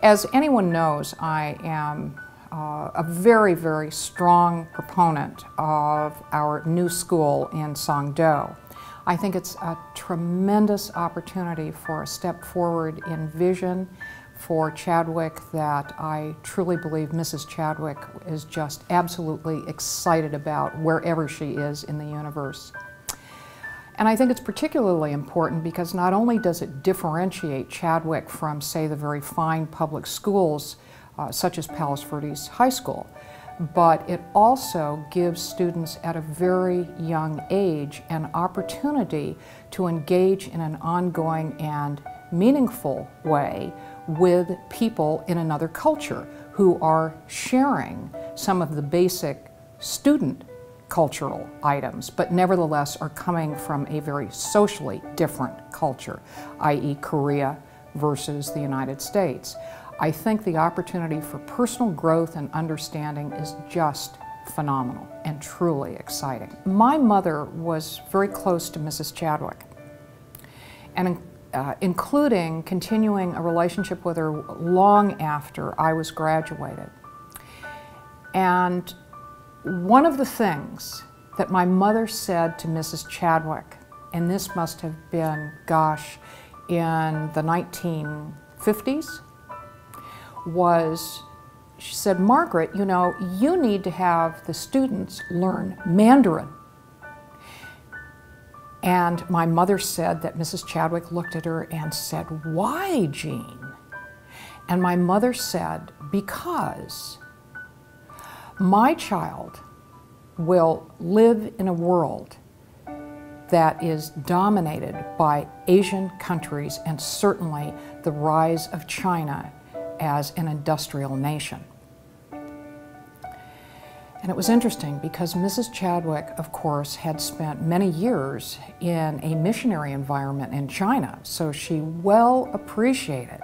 As anyone knows, I am a very, very strong proponent of our new school in Songdo. I think it's a tremendous opportunity for a step forward in vision for Chadwick that I truly believe Mrs. Chadwick is just absolutely excited about wherever she is in the universe. And I think it's particularly important because not only does it differentiate Chadwick from, say, the very fine public schools such as Palos Verdes High School, but it also gives students at a very young age an opportunity to engage in an ongoing and meaningful way with people in another culture who are sharing some of the basic student cultural items, but nevertheless are coming from a very socially different culture, i.e. Korea versus the United States. I think the opportunity for personal growth and understanding is just phenomenal and truly exciting. My mother was very close to Mrs. Chadwick, and including continuing a relationship with her long after I was graduated. And one of the things that my mother said to Mrs. Chadwick, and this must have been, gosh, in the 1950s, was, she said, "Margaret, you know, you need to have the students learn Mandarin." And my mother said that Mrs. Chadwick looked at her and said, "Why, Jean?" And my mother said, "Because my child will live in a world that is dominated by Asian countries and certainly the rise of China as an industrial nation." And it was interesting because Mrs. Chadwick, of course, had spent many years in a missionary environment in China, so she well appreciated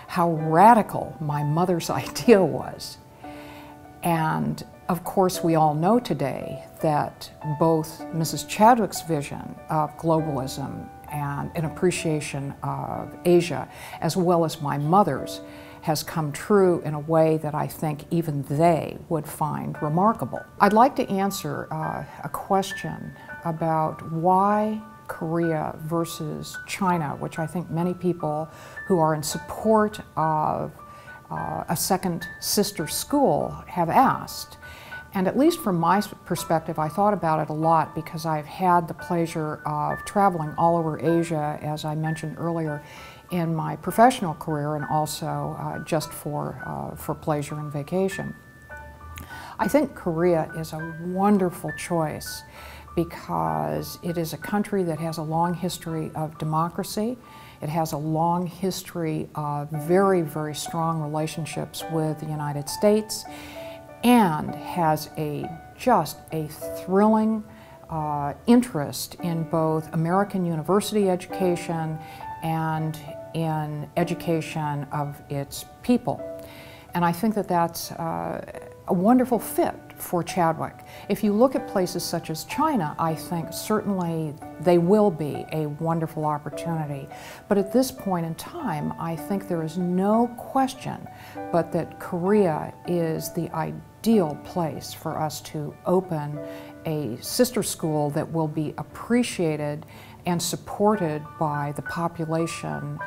how radical my mother's idea was. And of course, we all know today that both Mrs. Chadwick's vision of globalism and an appreciation of Asia, as well as my mother's, has come true in a way that I think even they would find remarkable. I'd like to answer a question about why Korea versus China, which I think many people who are in support of a second sister school have asked. And at least from my perspective, I thought about it a lot because I've had the pleasure of traveling all over Asia, as I mentioned earlier, in my professional career and also just for pleasure and vacation. I think Korea is a wonderful choice because it is a country that has a long history of democracy. It has a long history of very, very strong relationships with the United States and has just a thrilling interest in both American university education and in education of its people. And I think that that's a wonderful fit for Chadwick. If you look at places such as China, I think certainly they will be a wonderful opportunity. But at this point in time, I think there is no question but that Korea is the ideal place for us to open a sister school that will be appreciated and supported by the population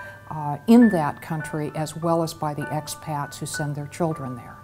in that country as well as by the expats who send their children there.